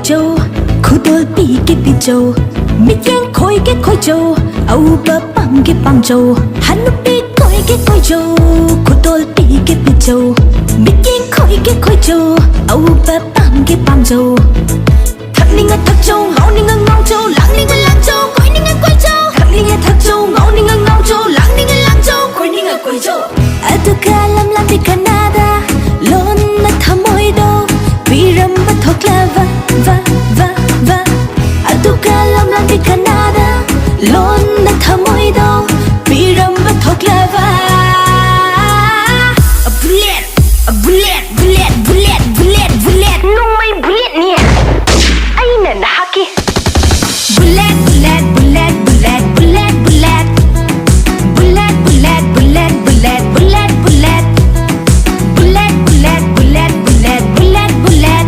châu khudol pi ke pi châu mi yang khoi ke châu au ba bang ke bang châu hanu pi khoi châu khudol pi ke pi châu mi yang khoi ke châu au ba bang ke bang châu thak ni nga thak châu ngau ni nga ngau châu lang ni nga lang châu koi ni nga koi châu thak ni nga thak châu ngau ni nga ngau châu lang ni nga lang châu koi ni nga koi châu atu kalam lam di Canada lon na thamoi do piram ba thok la va atu kalam lam di Canada lon na thamoi do piram ba thok la va bullet nung may bullet niya ay na nahaki bullet bullet bullet bullet bullet bullet bullet bullet bullet bullet bullet bullet bullet bullet bullet bullet bullet bullet bullet